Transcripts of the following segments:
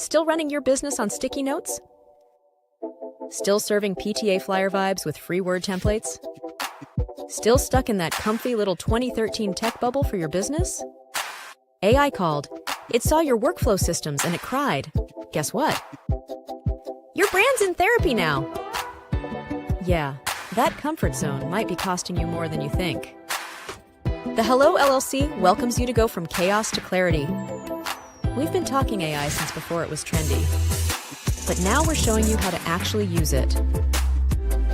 Still running your business on sticky notes? Still serving PTA flyer vibes with free word templates? Still stuck in that comfy little 2013 tech bubble for your business? AI called. It saw your workflow systems and it cried. Guess what? Your brand's in therapy now. Yeah, that comfort zone might be costing you more than you think. The Hello LLC welcomes you to go from chaos to clarity. We've been talking AI since before it was trendy, but now we're showing you how to actually use it.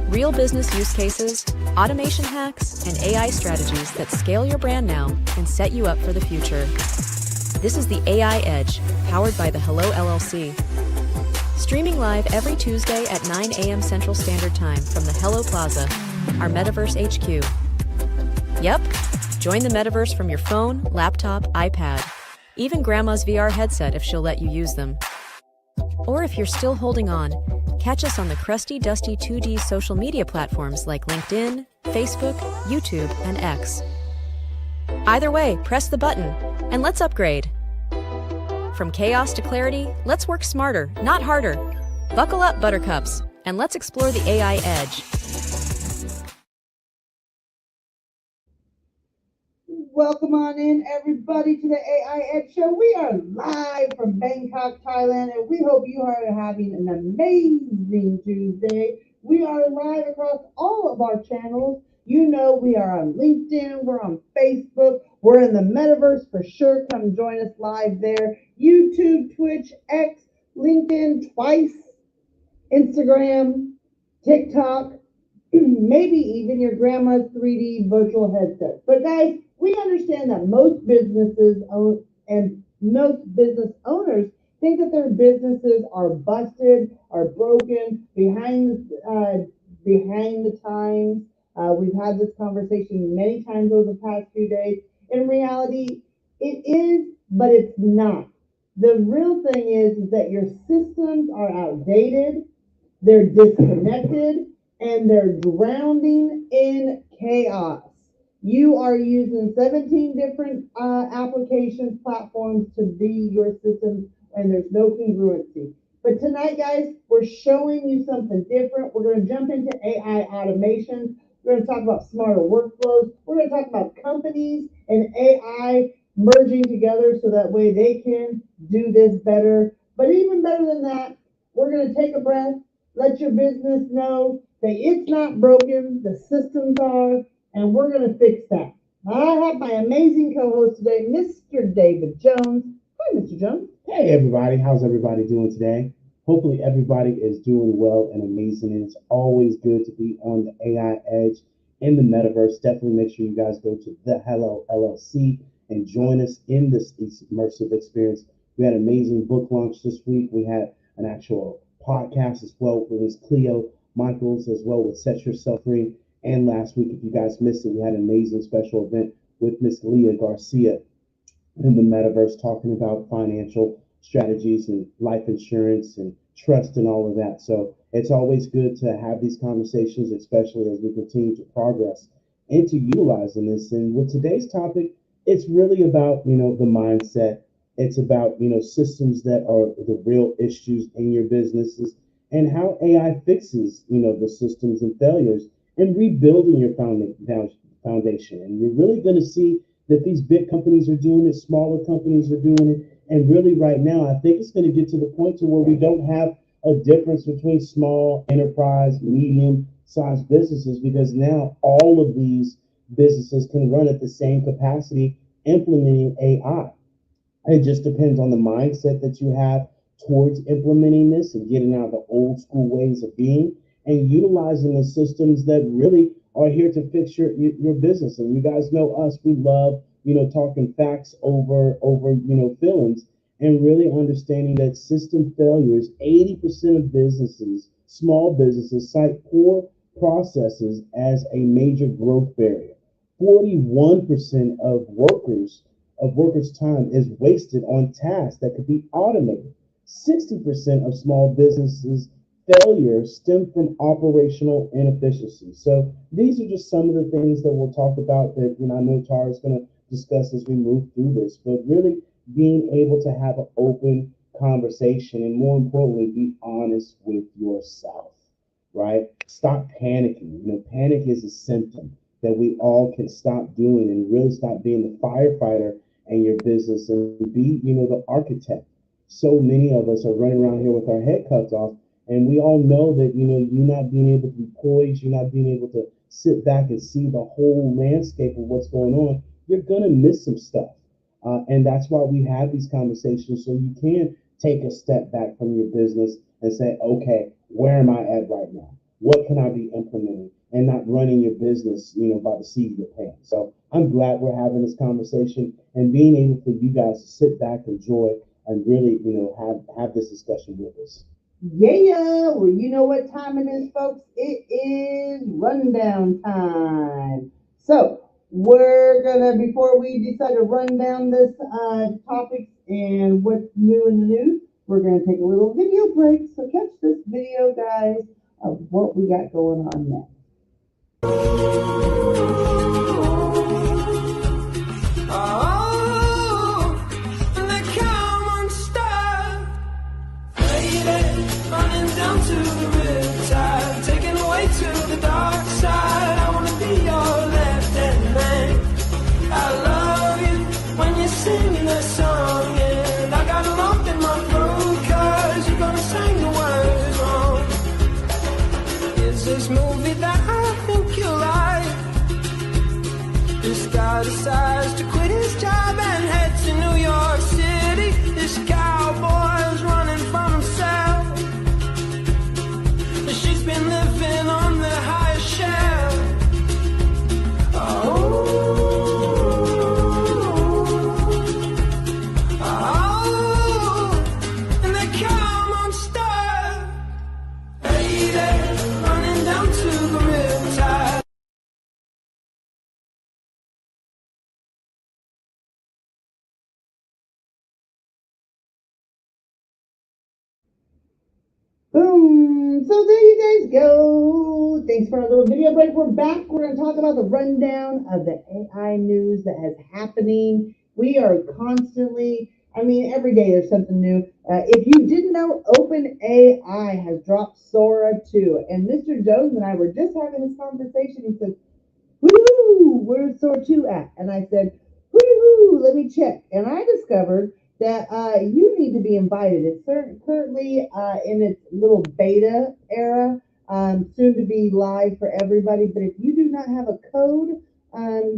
Real business use cases, automation hacks, and AI strategies that scale your brand now and set you up for the future. This is the AI Edge, powered by the Hello LLC. Streaming live every Tuesday at 9 a.m. Central Standard Time from the Hello Plaza, our Metaverse HQ. Yep, join the Metaverse from your phone, laptop, iPad, even grandma's VR headset if she'll let you use them. Or if you're still holding on, catch us on the crusty, dusty 2D social media platforms like LinkedIn, Facebook, YouTube, and X. Either way, press the button, and let's upgrade. From chaos to clarity, let's work smarter, not harder. Buckle up, buttercups, and let's explore the AI Edge. Welcome on in, everybody, to the AI Edge Show. We are live from Bangkok, Thailand, and we hope you are having an amazing Tuesday. We are live across all of our channels. You know, we are on LinkedIn, we're on Facebook, we're in the Metaverse for sure. Come join us live there. YouTube, Twitch, X, LinkedIn, twice, Instagram, TikTok, maybe even your grandma's 3D virtual headset. But guys, we understand that most businesses and most business owners think that their businesses are busted, are broken, behind the times. We've had this conversation many times over the past few days. In reality, it is, but it's not. The real thing is that your systems are outdated, they're disconnected, and they're drowning in chaos. You are using 17 different applications, platforms to be your system, and there's no congruency. But tonight, guys, we're showing you something different. We're going to jump into AI automations. We're going to talk about smarter workflows. We're going to talk about companies and AI merging together so that way they can do this better. But even better than that, we're going to take a breath, let your business know that it's not broken, the systems are, and we're going to fix that. I have my amazing co-host today, Mr. David Jones. Hi, Mr. Jones. Hey, everybody. How's everybody doing today? Hopefully, everybody is doing well and amazing. And it's always good to be on the AI Edge in the Metaverse. Definitely make sure you guys go to the Hello LLC and join us in this immersive experience. We had an amazing book launch this week. We had an actual podcast as well with Ms. Cleo Michaels, as well with Set Yourself Free. And last week, if you guys missed it, we had an amazing special event with Miss Leah Garcia in the Metaverse talking about financial strategies and life insurance and trust and all of that. So it's always good to have these conversations, especially as we continue to progress into utilizing this. And with today's topic, it's really about, the mindset. It's about, systems that are the real issues in your businesses and how AI fixes, the systems and failures and rebuilding your foundation. And you're really going to see that these big companies are doing it, smaller companies are doing it. And really right now, I think it's going to get to the point to where we don't have a difference between small enterprise, medium-sized businesses, because now all of these businesses can run at the same capacity implementing AI. It just depends on the mindset that you have towards implementing this and getting out of the old school ways of being and utilizing the systems that really are here to fix your business. And you guys know us, we love, talking facts over feelings, and really understanding that system failures, 80% of businesses, small businesses, cite poor processes as a major growth barrier. 41% of workers' time is wasted on tasks that could be automated. 60% of small businesses failures stem from operational inefficiency. So these are just some of the things that we'll talk about that I know Tara is going to discuss as we move through this. But really being able to have an open conversation, and more importantly, be honest with yourself, right? Stop panicking. Panic is a symptom that we all can stop doing and really stop being the firefighter in your business and be, the architect. So many of us are running around here with our head cut off, and we all know that, you're not being able to be poised, you're not being able to sit back and see the whole landscape of what's going on. You're going to miss some stuff. And that's why we have these conversations, so you can take a step back from your business and say, okay, where am I at right now? What can I be implementing? And not running your business, by the seat of your pants. So I'm glad we're having this conversation and being able for you guys to sit back, enjoy, and really, have this discussion with us. Yeah, well, you know what time it is, folks? It is rundown time. So we're gonna, before we decide to run down this topics and what's new in the news, we're gonna take a little video break. So catch this video, guys, of what we got going on next. Running down to the riptide, taken away to the dark side. I wanna be your left-hand man. I love you when you're singing that song, and I got a lump in my throat 'cause you're gonna sing the words wrong. Is this movie that I think you like? This guy decides to quit his job and head to New York City. This cowboy's running from himself. She's been living on the high shelf. And they come unstuck. Hey there, running down to the riptide. Boom! So there you guys go. Thanks for our little video break. We're back. We're going to talk about the rundown of the AI news that is happening. We are constantly, every day there's something new. If you didn't know, OpenAI has dropped Sora 2. And Mr. Jones and I were just having this conversation. He said, woo, where's Sora 2 at? And I said, woo, let me check. And I discovered that you need to be invited. It's currently in its little beta era, soon to be live for everybody. But if you do not have a code,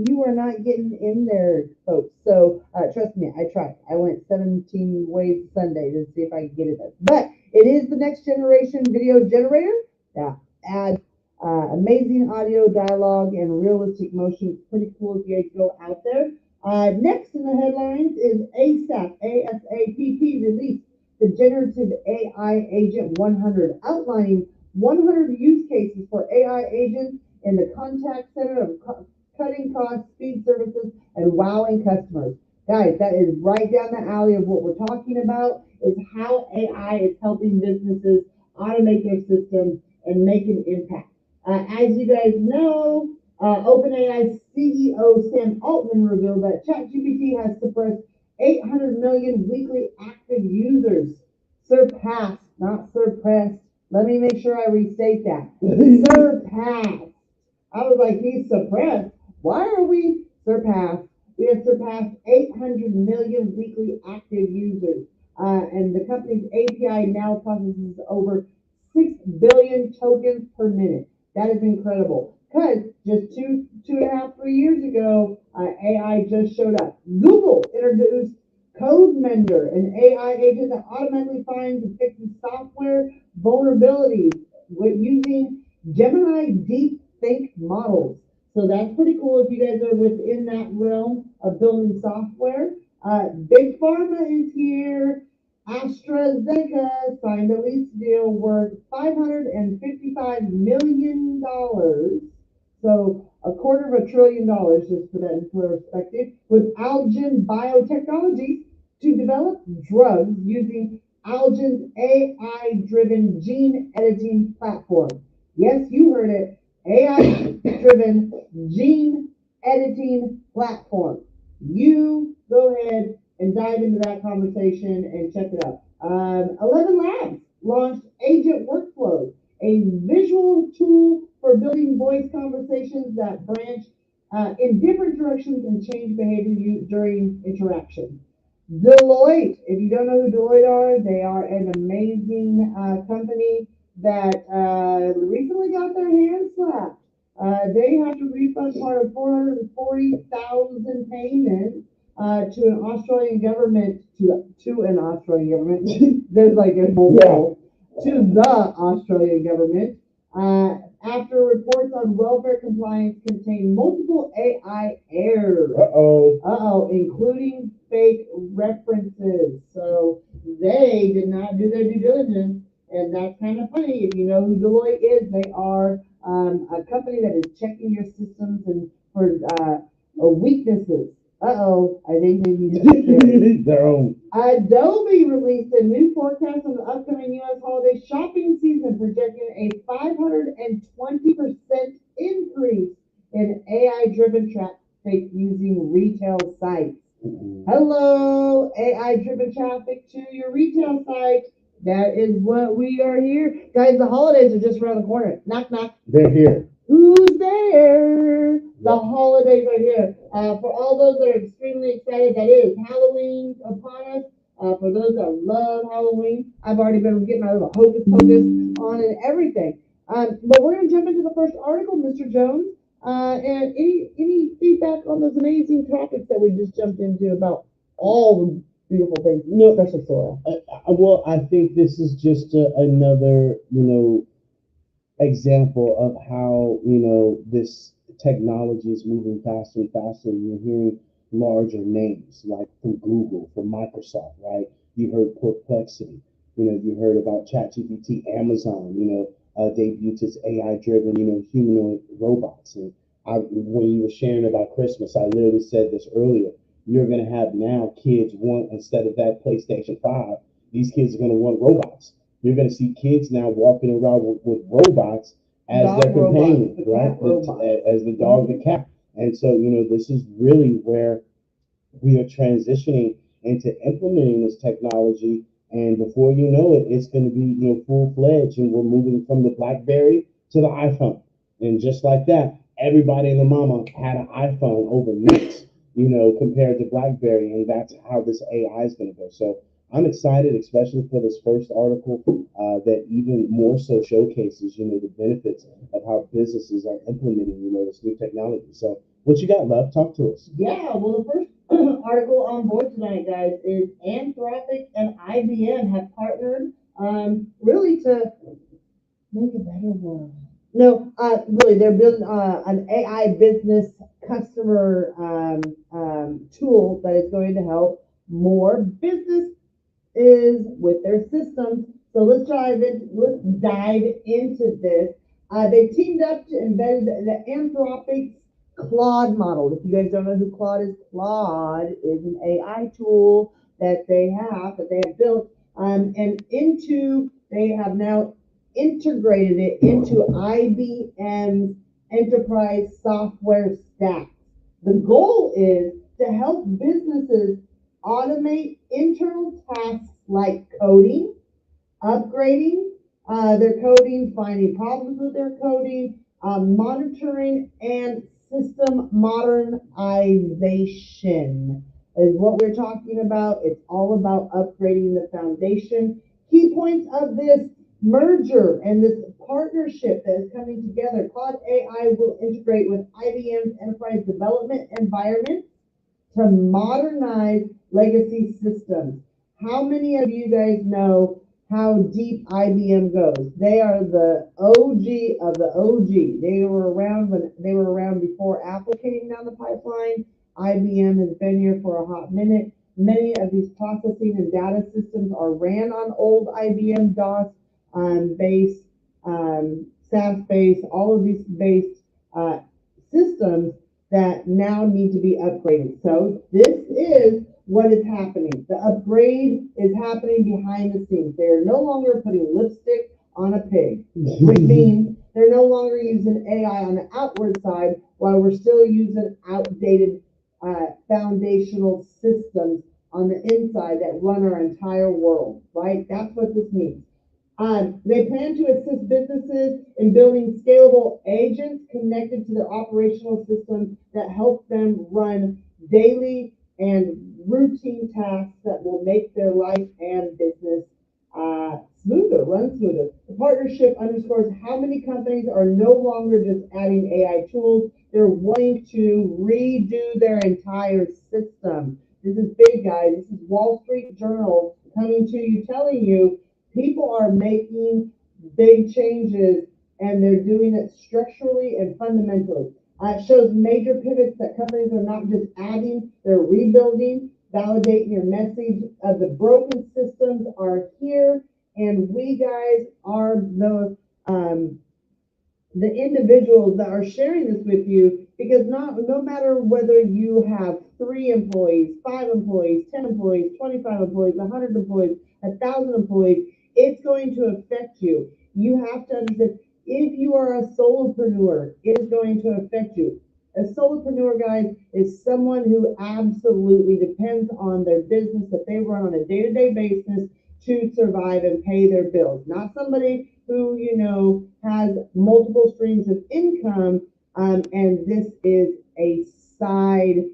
you are not getting in there, folks. So trust me, I tried. I went 17 ways Sunday to see if I could get it. But it is the next generation video generator that adds amazing audio, dialogue, and realistic motion. It's pretty cool if you guys go out there. Next in the headlines is ASAP, ASAPP released the Generative AI Agent 100, outlining 100 use cases for AI agents in the contact center of cutting costs, speed services, and wowing customers. Guys, that is right down the alley of what we're talking about, is how AI is helping businesses automate their systems and make an impact. As you guys know, OpenAI CEO Sam Altman revealed that ChatGPT has suppressed 800 million weekly active users. Surpassed, not suppressed. Let me make sure I restate that. Surpassed. I was like, he's suppressed. Why are we surpassed? We have surpassed 800 million weekly active users. And the company's API now processes over 6 billion tokens per minute. That is incredible. Because just two and a half, 3 years ago, AI just showed up. Google introduced CodeMender, an AI agent that automatically finds and fixes software vulnerabilities with using Gemini deep think models. So that's pretty cool if you guys are within that realm of building software. Big Pharma is here. AstraZeneca signed a lease deal worth $555 million. So $250 billion, just for that in perspective, with Algen Biotechnologies to develop drugs using Algen's AI-driven gene editing platform. Yes, you heard it. AI-driven gene editing platform. You go ahead and dive into that conversation and check it out. 11 Labs launched Agent Workflows, a visual tool for building voice conversations that branch in different directions and change behavior during interaction. Deloitte, if you don't know who Deloitte are, they are an amazing company that recently got their hands slapped. They have to refund part of 440,000 payment to an Australian government to an Australian government. There's like a whole to the Australian government after reports on welfare compliance contain multiple AI errors. Including fake references. So they did not do their due diligence, and that's kind of funny. If you know who Deloitte is, they are a company that is checking your systems and for weaknesses. I think they need to fix their own. Adobe released a new forecast on the upcoming U.S. holiday shopping season, projecting a 520% increase in AI-driven traffic using retail sites. Hello, AI-driven traffic to your retail site. That is what we are here. Guys, the holidays are just around the corner. Knock, knock. They're here. Who's there? The holidays are here. For all those that are extremely excited, that is Halloween upon us. For those that love Halloween, I've already been getting my little hocus pocus on and everything. But we're going to jump into the first article, Mr. Jones. And any feedback on those amazing topics that we just jumped into about all the beautiful things, especially soil? Well, I think this is just another, example of how, this technology is moving faster and faster. You're hearing larger names like from Google, from Microsoft, right? You heard Perplexity. You heard about ChatGPT, Amazon, debuted its AI-driven, humanoid robots. And when you were sharing about Christmas, I literally said this earlier. You're going to have now kids want, instead of that PlayStation 5, these kids are going to want robots. You're going to see kids now walking around with robots as their companion, right? As the dog, the cat. And so, this is really where we are transitioning into implementing this technology. And before you know it, it's going to be, full-fledged, and we're moving from the BlackBerry to the iPhone. And just like that, everybody and the mama had an iPhone overnight, compared to BlackBerry. And that's how this AI is going to go. So I'm excited, especially for this first article, that even more so showcases, the benefits of how businesses are implementing, this new technology. So what you got, love? Talk to us. Yeah, well, the first article on board tonight, guys, is Anthropic and IBM have partnered really to make a better world. No, really, they're building an AI business customer tool that is going to help more business with their systems. So let's dive into this. They teamed up to embed the Anthropic's Claude model. If you guys don't know who Claude is an AI tool that they have built, and they have now integrated it into IBM's enterprise software stack. The goal is to help businesses automate internal tasks like coding, upgrading their coding, finding problems with their coding, monitoring, and system modernization is what we're talking about. It's all about upgrading the foundation. Key points of this merger and this partnership that is coming together. Claude AI will integrate with IBM's enterprise development environment to modernize legacy systems. How many of you guys know how deep IBM goes? They are the OG of the OG. They were around before Apple came down the pipeline. IBM has been here for a hot minute. Many of these processing and data systems are ran on old IBM DOS based, SaaS based, all of these based systems that now need to be upgraded. So this is what is happening. The upgrade is happening behind the scenes. They are no longer putting lipstick on a pig, which means they're no longer using AI on the outward side while we're still using outdated foundational systems on the inside that run our entire world, right? That's what this means. They plan to assist businesses in building scalable agents connected to their operational systems that help them run daily and routine tasks that will make their life and business run smoother. The partnership underscores how many companies are no longer just adding AI tools, they're wanting to redo their entire system. This is big, guys. This is Wall Street Journal coming to you, telling you people are making big changes and they're doing it structurally and fundamentally. It shows major pivots that companies are not just adding, they're rebuilding, validating your message of the broken systems are here, and we guys are the individuals that are sharing this with you, because no matter whether you have 3 employees, 5 employees, 10 employees, 25 employees, 100 employees, 1,000 employees, it's going to affect you. You have to understand, if you are a solopreneur, it is going to affect you. A solopreneur, guys, is someone who absolutely depends on their business that they run on a day-to-day basis to survive and pay their bills. Not somebody who, has multiple streams of income, and this is a side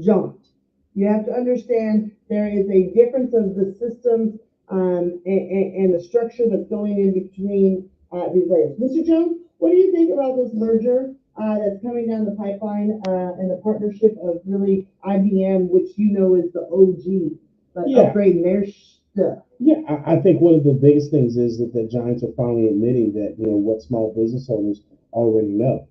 jaunt. You have to understand there is a difference of the systems, and the structure that's going in between these layers. Mr. Jones, what do you think about this merger that's coming down the pipeline, and the partnership of really IBM, which is the OG, but upgrading their stuff? Yeah, I think one of the biggest things is that the giants are finally admitting that, what small business owners already know,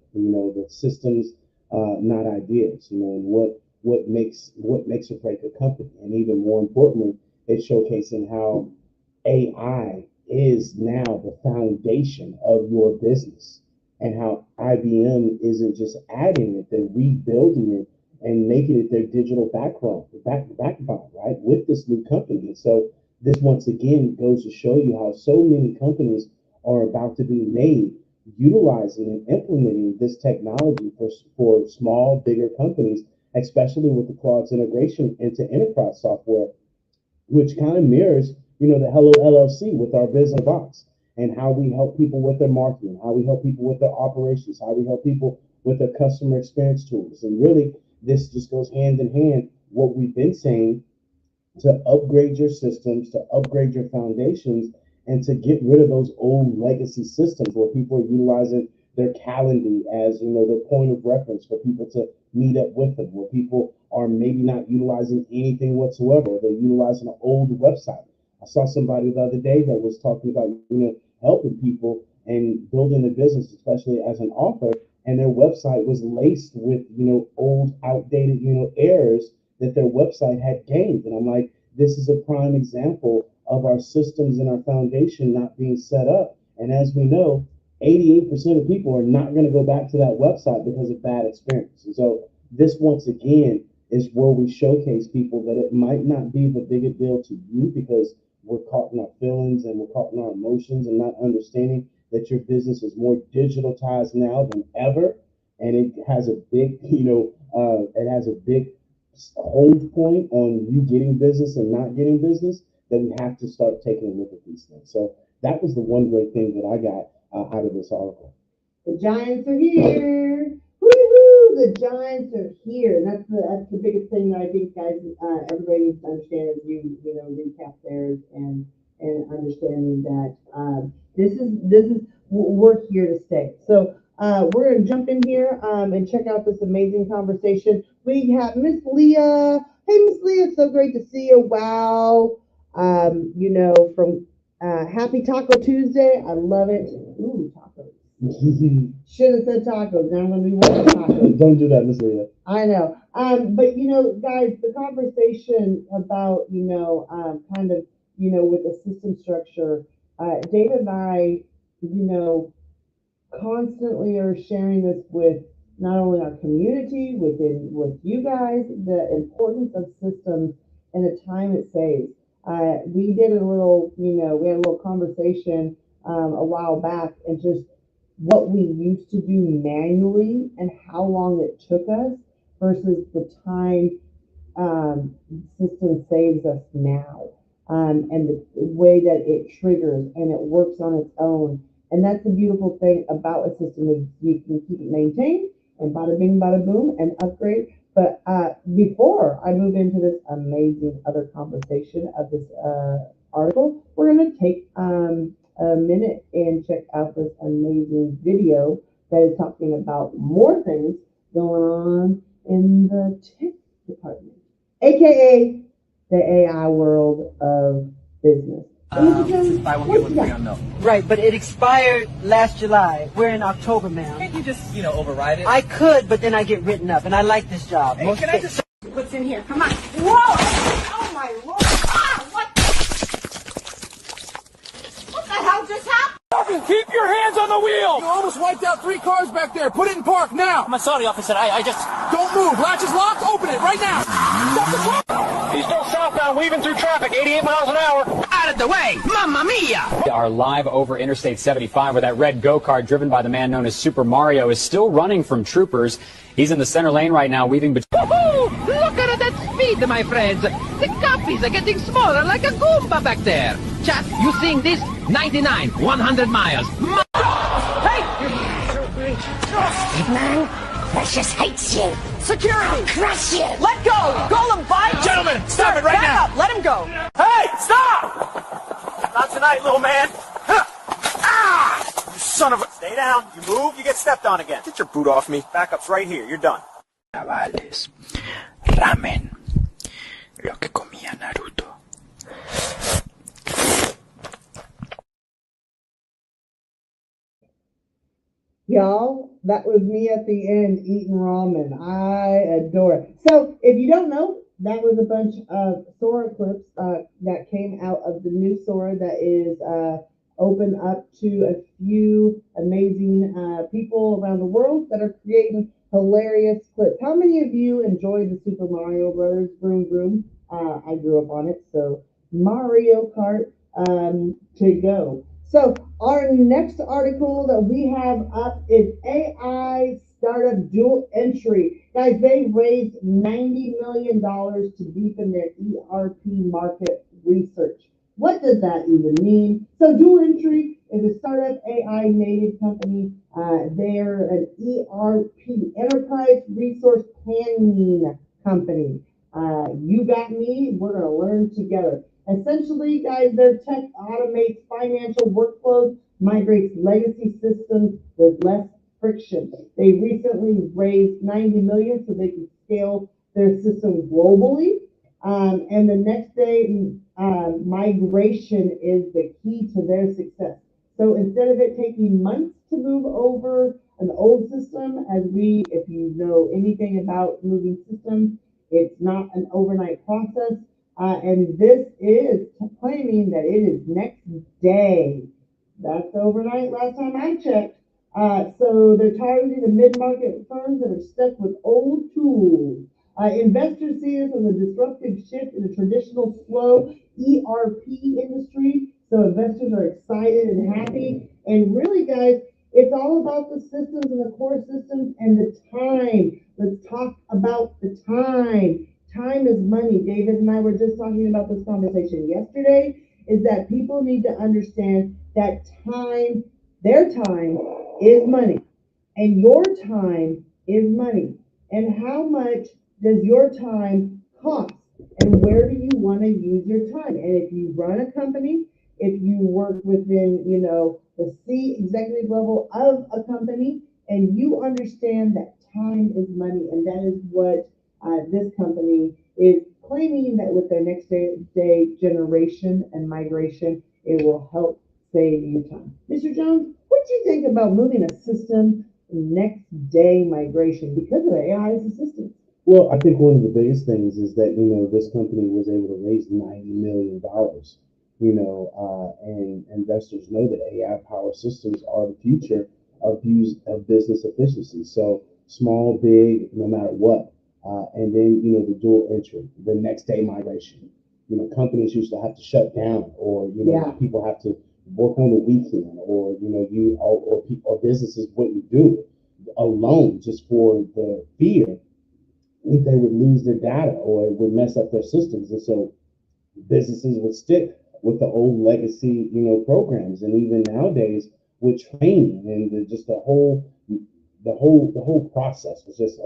that systems, not ideas, and what makes or break a company. And even more importantly, it's showcasing how AI is now the foundation of your business, and how IBM isn't just adding it, they're rebuilding it and making it their digital backbone, right, with this new company. And so this once again goes to show you how so many companies are about to be made utilizing and implementing this technology for small, bigger companies, especially with the Claude's integration into enterprise software, which kind of mirrors, the Hello LLC with our business box, and how we help people with their marketing, how we help people with their operations, how we help people with their customer experience tools. And really, this just goes hand in hand what we've been saying, to upgrade your systems, to upgrade your foundations, and to get rid of those old legacy systems where people are utilizing their Calendly as their point of reference for people to meet up with them, where people are maybe not utilizing anything whatsoever. They're utilizing an old website. I saw somebody the other day that was talking about helping people and building a business, especially as an author, and their website was laced with old, outdated errors that their website had gained. And I'm like, this is a prime example of our systems and our foundation not being set up. And as we know, 88% of people are not going to go back to that website because of bad experience. And so this once again is where we showcase people that it might not be the big a deal to you, because we're caught in our feelings and we're caught in our emotions and not understanding that your business is more digitalized now than ever. And it has a big, it has a big hold point on you getting business and not getting business, that we have to start taking a look at these things. So that was the one great thing that I got out of this article. The Giants are here. Woo-hoo! The Giants are here. That's the biggest thing that I think, guys, everybody needs to understand as you recap theirs, and understanding that this is we're here to stay. So we're gonna jump in here and check out this amazing conversation. We have Miss Leah. Hey, Miss Leah, it's so great to see you. Wow. From Happy Taco Tuesday. I love it. Ooh, tacos. Should have said tacos. Now I'm gonna be wanting tacos. Don't do that, Miss Leah. I know. But guys, the conversation about kind of with the system structure, David and I, constantly are sharing this with not only our community, with you guys, the importance of systems and the time it saves. We did a little, we had a little conversation a while back, and just what we used to do manually and how long it took us versus the time system saves us now, and the way that it triggers and it works on its own. And that's the beautiful thing about a system is you can keep it maintained and bada bing, bada boom, and upgrade. But before I move into this amazing other conversation of this article, we're going to take a minute and check out this amazing video that is talking about more things going on in the tech department, aka the AI world of business. Buy one, get one free on milk. Right, but it expired last July. We're in October, ma'am. Can't you just, override it? I could, but then I get written up, and I like this job. Hey, can I just... What's in here? Come on. Whoa! Oh my lord! Ah, what the hell just happened? Keep your hands on the wheel! You almost wiped out 3 cars back there. Put it in park now. I'm sorry, officer. I just... Don't move. Latch is locked. Open it right now. Stop the car. He's still southbound, weaving through traffic, 88 miles an hour. Out of the way! Mamma mia! Are live over Interstate 75 where that red go-kart driven by the man known as Super Mario is still running from troopers. He's in the center lane right now, weaving between... Woohoo! Look at that speed, my friends! The copies are getting smaller like a Goomba back there! Chat, you seeing this? 99, 100 miles. Hey! Man, Precious hates you. Security! I'll crush you! Let go! Golem, bite! Gentlemen, stop it right now! Up. Let him go! Hey, stop! Not tonight, little man. Huh. Ah! You son of a... Stay down. You move, you get stepped on again. Get your boot off me. Backup's right here. You're done. Chavales, ramen, lo que comía Naruto. Y'all, that was me at the end eating ramen. I adore it. So, if you don't know, that was a bunch of Sora clips that came out of the new Sora that is open up to a few amazing people around the world that are creating hilarious clips. How many of you enjoy the Super Mario Brothers Vroom Vroom? I grew up on it, so Mario Kart to go. So our next article that we have up is AI startup dual entry. Guys, they raised $90 million to deepen their ERP market research. What does that even mean? So dual entry is a startup AI native company. They're an ERP, enterprise resource planning company. You got me, we're gonna learn together. Essentially, guys, their tech automates financial workflows, migrates legacy systems with less friction. They recently raised $90 million so they can scale their system globally. And the next day, migration is the key to their success. So instead of it taking months to move over an old system, if you know anything about moving systems, it's not an overnight process. And this is claiming that it is next day. That's overnight last time I checked. So they're targeting the mid-market firms that are stuck with old tools. Investors see this as a disruptive shift in the traditional slow ERP industry. So investors are excited and happy. And really, guys, it's all about the systems and the core systems and the time. Let's talk about the time. Time is money. David and I were just talking about this conversation yesterday, is that people need to understand that time, their time is money, and your time is money. And how much does your time cost? And where do you want to use your time? And if you run a company, if you work within, the C executive level of a company, and you understand that time is money, and that is what this company is claiming, that with their next day generation and migration, it will help save you time. Mr. Jones, what do you think about moving a system next day migration because of AI's assistance? Well, I think one of the biggest things is that, this company was able to raise $90 million, and investors know that AI-powered systems are the future of business efficiency. So small, big, no matter what. And then, the dual entry, the next day migration. Companies used to have to shut down, or, people have to work on the weekend, or, or businesses wouldn't do it alone just for the fear they would lose their data or it would mess up their systems. And so businesses would stick with the old legacy, programs. And even nowadays with training and just the whole process was just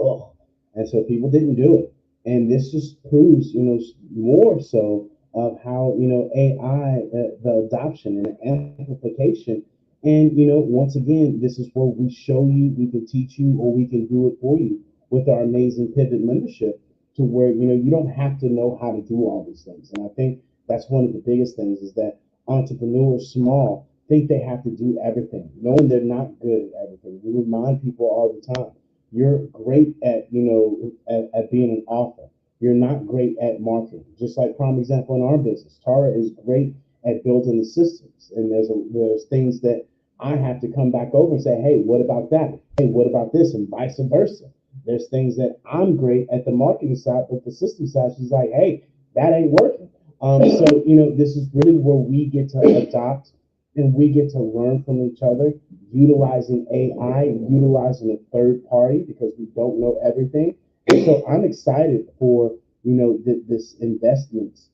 and so people didn't do it. And this just proves, more so of how AI, the adoption and the amplification. And once again, this is where we show you, we can teach you, or we can do it for you with our amazing Pivot membership, to where you don't have to know how to do all these things. And I think that's one of the biggest things, is that entrepreneurs small think they have to do everything, knowing they're not good at everything. We remind people all the time, you're great at at being an author. You're not great at marketing. Just like prime example in our business, Tara is great at building the systems, and there's things that I have to come back over and say, hey, what about that? Hey, what about this? And vice versa. There's things that I'm great at the marketing side, but the system side, she's like, hey, that ain't working. So this is really where we get to adopt and we get to learn from each other, utilizing AI, utilizing a third party, because we don't know everything. And so I'm excited for this investment,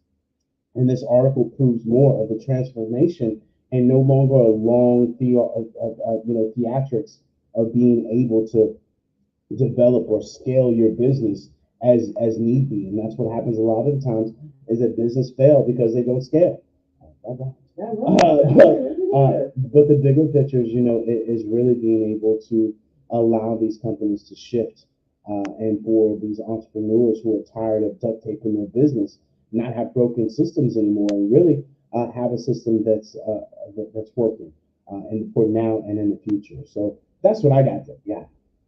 and this article proves more of the transformation, and no longer a long theatrics of being able to develop or scale your business as need be. And that's what happens a lot of the times, is that business fail because they don't scale. But the bigger picture is really being able to allow these companies to shift, and for these entrepreneurs who are tired of duct taping their business, not have broken systems anymore, and really have a system that's working, and for now and in the future. So that's what I got there. Yeah.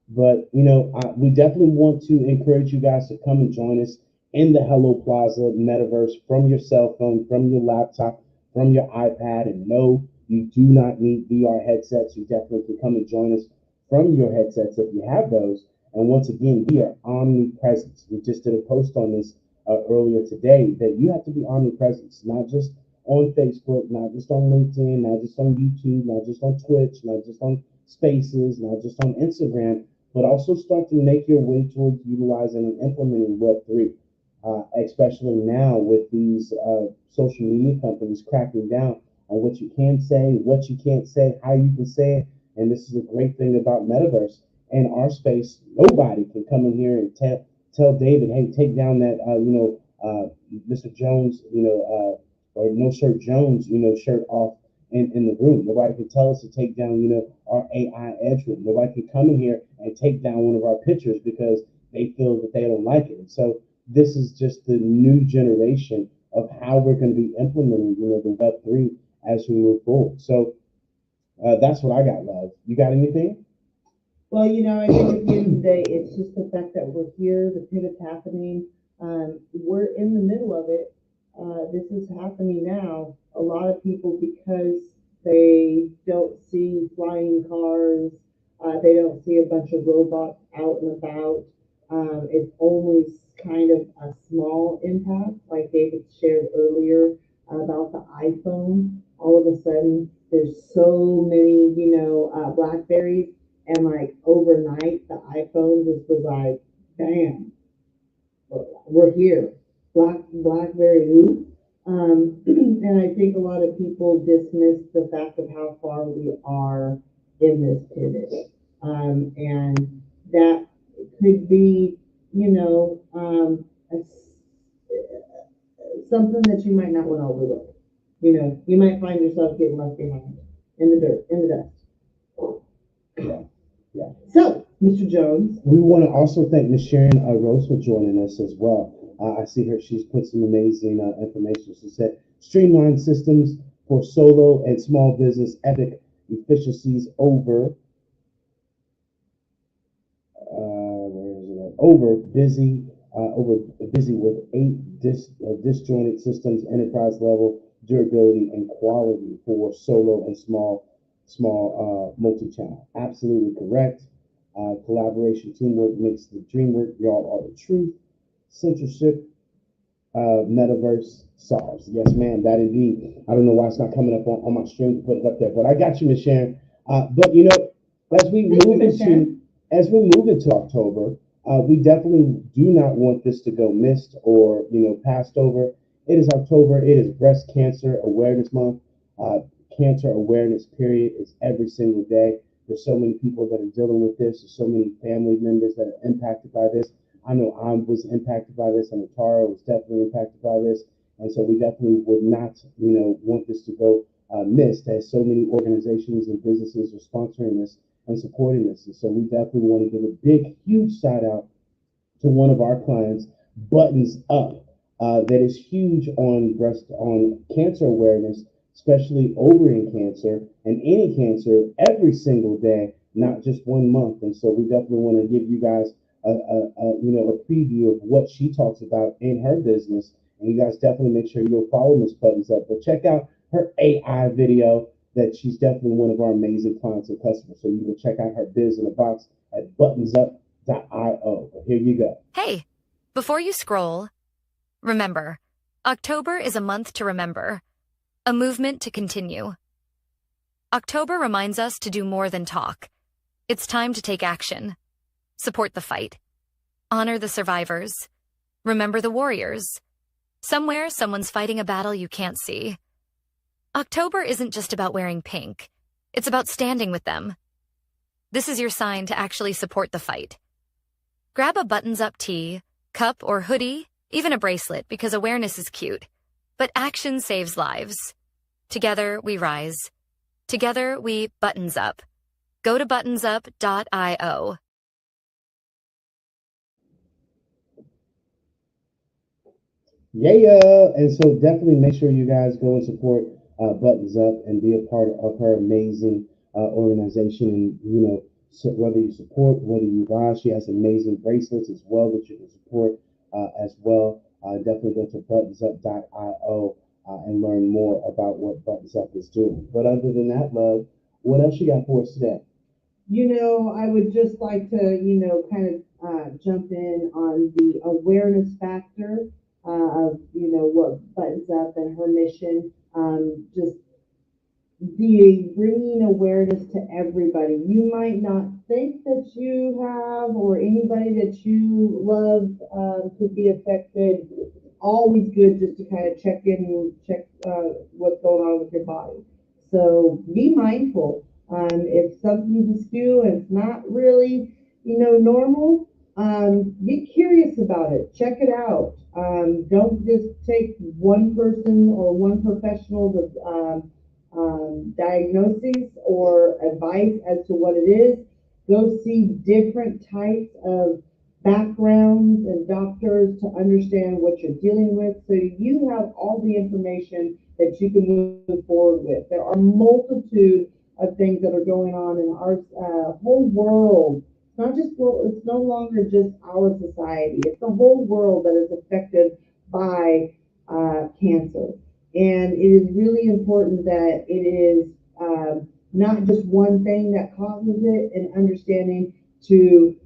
But we definitely want to encourage you guys to come and join us in the Hello Plaza Metaverse, from your cell phone, from your laptop, from your iPad. And no, you do not need VR headsets. You definitely can come and join us from your headsets if you have those. And once again, we are omnipresent. We just did a post on this earlier today, that you have to be omnipresent, not just on Facebook, not just on LinkedIn, not just on YouTube, not just on Twitch, not just on Spaces, not just on Instagram, but also start to make your way towards utilizing and implementing Web3, especially now with these social media companies cracking down on what you can say, what you can't say, how you can say it. And this is a great thing about Metaverse. In our space, nobody can come in here and tell David, hey, take down that, Mr. Jones, or No Shirt Jones, shirt off in the room. Nobody can tell us to take down, our AI edge room. Nobody can come in here and take down one of our pictures because they feel that they don't like it. And so this is just the new generation of how we're going to be implementing, the Web3 as we move forward. So that's what I got, love. You got anything? Well, I think at the end of the day, it's just the fact that we're here, the pivot's happening. We're in the middle of it. This is happening now. A lot of people, because they don't see flying cars, they don't see a bunch of robots out and about. It's only kind of a small impact, like David shared earlier about the iPhone. All of a sudden, there's so many, Blackberries, and like overnight, the iPhone just was like, bam, we're here. Blackberry who? And I think a lot of people dismiss the fact of how far we are in this pivot. And that could be, something that you might not want to overlook. You might find yourself getting left behind in the dirt, in the dust. Yeah. So, Mr. Jones. We want to also thank Ms. Sharon Rose for joining us as well. I see her, she's put some amazing information. She said, streamlined systems for solo and small business, epic efficiencies over busy with 8 disjointed systems, enterprise level durability and quality for solo and small multi-channel. Absolutely correct. Collaboration, teamwork makes the dream work. Y'all are the truth. Censorship, Metaverse solves. Yes, ma'am, that indeed. I don't know why it's not coming up on my stream to put it up there, but I got you, Ms. Sharon. But as we move into October, We definitely do not want this to go missed or passed over. It is October. It is Breast Cancer Awareness Month. Cancer awareness period is every single day. There's so many people that are dealing with this. There's so many family members that are impacted by this. I know I was impacted by this, and Tara was definitely impacted by this, and so we definitely would not, want this to go missed, as so many organizations and businesses are sponsoring this and supporting this. And so we definitely want to give a big, huge shout out to one of our clients, Buttons Up, that is huge on cancer awareness, especially ovarian cancer and any cancer every single day, not just 1 month. And so we definitely want to give you guys a preview of what she talks about in her business. And you guys definitely make sure you go follow Miss Buttons Up. But check out her AI video that she's definitely one of our amazing clients and customers. So you can check out her biz in a box at buttonsup.io. Here you go. Hey, before you scroll, remember, October is a month to remember, a movement to continue. October reminds us to do more than talk. It's time to take action. Support the fight. Honor the survivors. Remember the warriors. Somewhere, someone's fighting a battle you can't see. October isn't just about wearing pink. It's about standing with them. This is your sign to actually support the fight. Grab a buttons-up tee, cup, or hoodie, even a bracelet, because awareness is cute. But action saves lives. Together, we rise. Together, we buttons up. Go to buttonsup.io. Yeah, and so definitely make sure you guys go and support Buttons Up and be a part of her amazing organization. And so whether you support, whether you buy, she has amazing bracelets as well that you can support as well. Definitely go to buttonsup.io and learn more about what Buttons Up is doing. But other than that, love, what else you got for us today? I would just like to, kind of jump in on the awareness factor of, what Buttons Up and her mission, just bringing awareness to everybody. You might not think that you have, or anybody that you love could be affected. Always good just to kind of check in and check what's going on with your body. So be mindful. If something's askew and it's not really, normal, get curious about it. Check it out. Don't just take one person or one professional's diagnosis or advice as to what it is. Go see different types of backgrounds and doctors to understand what you're dealing with, so you have all the information that you can move forward with. There are multitude of things that are going on in our whole world. It's no longer just our society. It's the whole world that is affected by cancer. And it is really important that it is not just one thing that causes it, and understanding to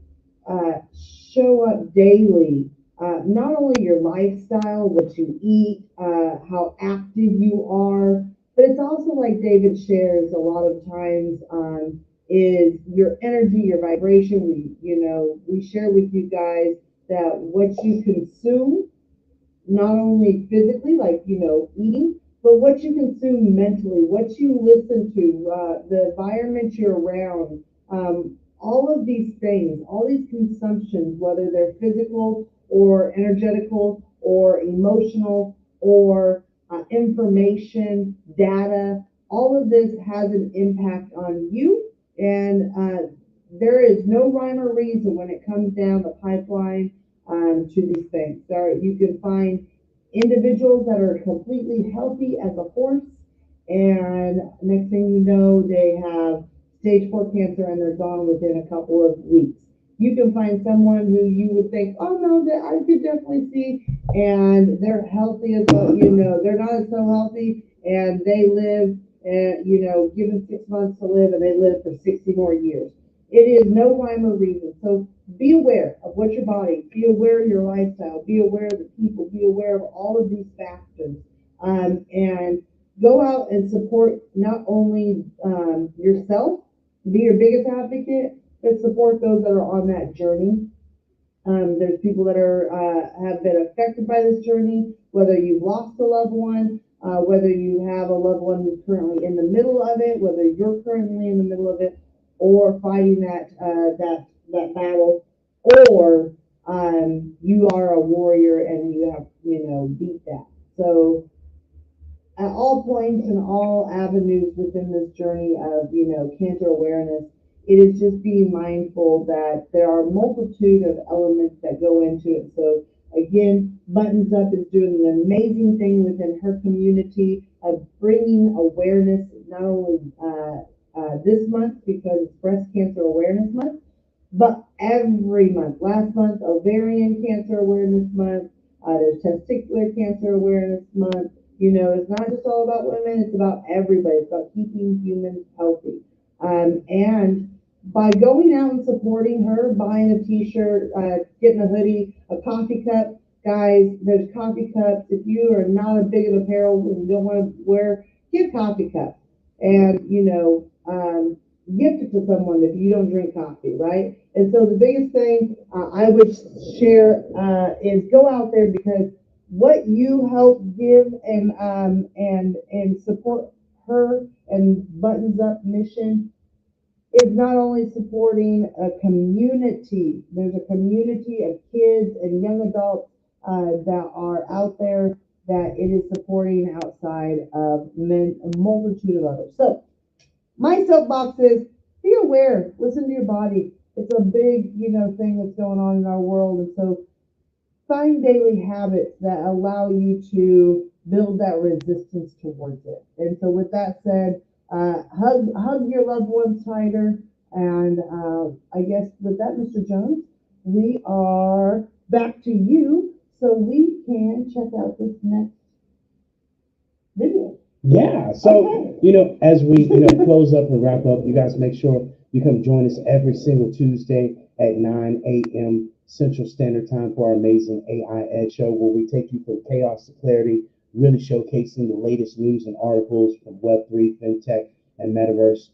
show up daily, not only your lifestyle, what you eat, how active you are, but it's also, like David shares a lot of times, is your energy, your vibration. We share with you guys that what you consume, not only physically, like, eating, but what you consume mentally, what you listen to, the environment you're around, all of these things, all these consumptions, whether they're physical or energetical or emotional or information, data, all of this has an impact on you. And there is no rhyme or reason when it comes down the pipeline to these things. You can find individuals that are completely healthy as a horse, and next thing you know, they have stage 4 cancer and they're gone within a couple of weeks. You can find someone who you would think, oh no, that I could definitely see, and they're healthy as well. They're not so healthy, and they live, given 6 months to live, and they live for 60 more years. It is no rhyme or reason. So be aware of what your body, be aware of your lifestyle, be aware of the people, be aware of all of these factors, and go out and support not only yourself, be your biggest advocate, but support those that are on that journey. There's people that are have been affected by this journey, whether you've lost a loved one, whether you have a loved one who's currently in the middle of it, whether you're currently in the middle of it, or fighting that battle, or you are a warrior and you have beat that. So at all points and all avenues within this journey of cancer awareness, it is just being mindful that there are a multitude of elements that go into it. So again, Buttons Up is doing an amazing thing within her community of bringing awareness, not only this month because it's Breast Cancer Awareness Month, but every month. Last month, Ovarian Cancer Awareness Month. There's Testicular Cancer Awareness Month. It's not just all about women, it's about everybody. It's about keeping humans healthy. And by going out and supporting her, buying a t-shirt, getting a hoodie, a coffee cup, guys, there's coffee cups. If you are not a big of apparel and you don't want to wear, get coffee cups. And, gift it to someone if you don't drink coffee, right? And so the biggest thing I would share is go out there, because what you help give and support her and Buttons Up mission is not only supporting a community. There's a community of kids and young adults that are out there that it is supporting outside of a multitude of others. So my soapbox is be aware, listen to your body. It's a big, thing that's going on in our world. And so find daily habits that allow you to build that resistance towards it. And so with that said, hug your loved ones tighter. And I guess with that, Mr. Jones, we are back to you so we can check out this next video. Yeah, so, as we, close up and wrap up, you guys make sure you come join us every single Tuesday at 9 a.m. Central Standard Time for our amazing AI Ed Show, where we take you from chaos to clarity, really showcasing the latest news and articles from Web3, FinTech, and Metaverse.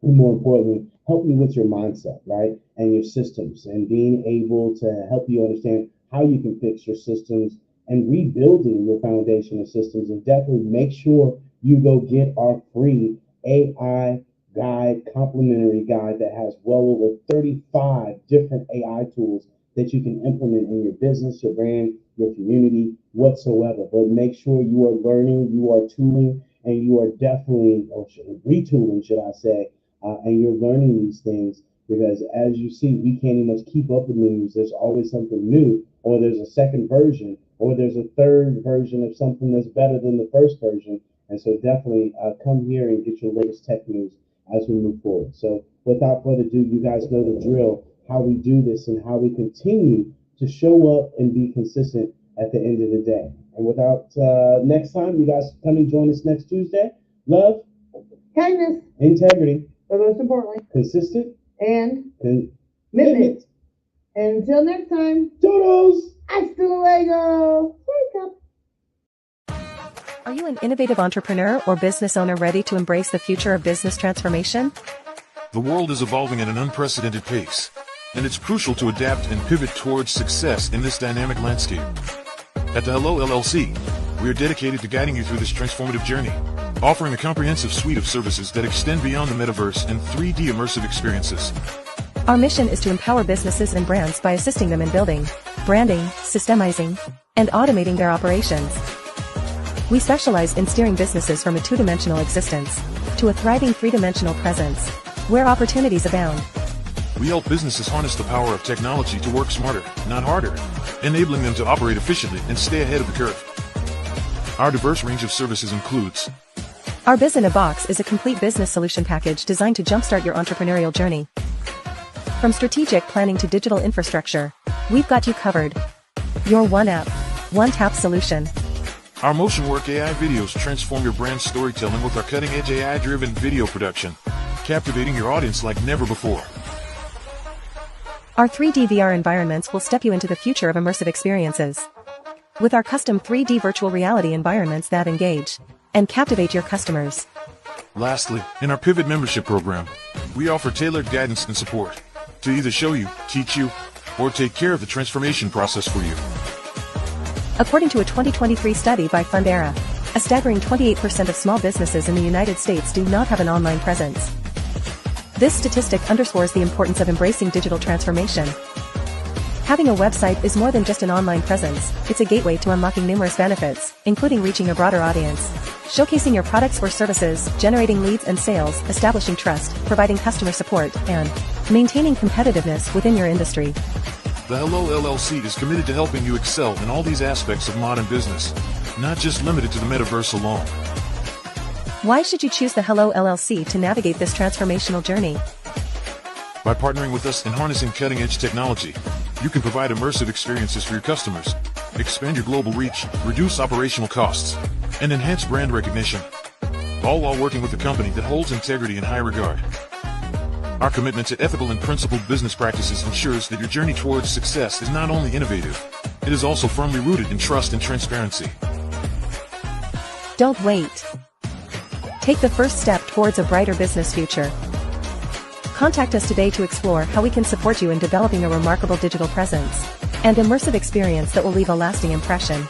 And more importantly, help you with your mindset, right? And your systems, and being able to help you understand how you can fix your systems and rebuilding your foundational systems. And definitely make sure you go get our free AI guide, complimentary guide that has well over 35 different AI tools that you can implement in your business, your brand, your community, whatsoever. But make sure you are learning, you are tooling, and you are definitely, or retooling, should I say, and you're learning these things, because as you see, we can't even much keep up with news. There's always something new, or there's a second version, or there's a third version of something that's better than the first version. And so definitely come here and get your latest tech news as we move forward. So without further ado, you guys know the drill, how we do this and how we continue to show up and be consistent at the end of the day. And without next time, you guys come and join us next Tuesday. Love, kindness, integrity, but most importantly, consistent and commitment. And until next time, toodles! Hasta luego! Wake up! Are you an innovative entrepreneur or business owner ready to embrace the future of business transformation? The world is evolving at an unprecedented pace, and it's crucial to adapt and pivot towards success in this dynamic landscape. At the Hello LLC, we are dedicated to guiding you through this transformative journey, offering a comprehensive suite of services that extend beyond the metaverse and 3D immersive experiences. Our mission is to empower businesses and brands by assisting them in building, branding, systemizing, and automating their operations. We specialize in steering businesses from a two-dimensional existence to a thriving three-dimensional presence, where opportunities abound. We help businesses harness the power of technology to work smarter, not harder, enabling them to operate efficiently and stay ahead of the curve. Our diverse range of services includes: Our Biz in a Box is a complete business solution package designed to jumpstart your entrepreneurial journey. From strategic planning to digital infrastructure, we've got you covered. Your one app, one tap solution. Our MotionWork AI videos transform your brand storytelling with our cutting-edge AI-driven video production, captivating your audience like never before. Our 3D VR environments will step you into the future of immersive experiences. With our custom 3D virtual reality environments that engage and captivate your customers. Lastly, in our Pivot membership program, we offer tailored guidance and support to either show you, teach you, or take care of the transformation process for you. According to a 2023 study by Fundera, a staggering 28% of small businesses in the United States do not have an online presence. This statistic underscores the importance of embracing digital transformation. Having a website is more than just an online presence, it's a gateway to unlocking numerous benefits, including reaching a broader audience, showcasing your products or services, generating leads and sales, establishing trust, providing customer support, and maintaining competitiveness within your industry. The Hello LLC is committed to helping you excel in all these aspects of modern business, not just limited to the metaverse alone. Why should you choose the Hello LLC to navigate this transformational journey? By partnering with us and harnessing cutting-edge technology, you can provide immersive experiences for your customers, expand your global reach, reduce operational costs, and enhance brand recognition, all while working with a company that holds integrity in high regard. Our commitment to ethical and principled business practices ensures that your journey towards success is not only innovative, it is also firmly rooted in trust and transparency. Don't wait. Take the first step towards a brighter business future. Contact us today to explore how we can support you in developing a remarkable digital presence and immersive experience that will leave a lasting impression.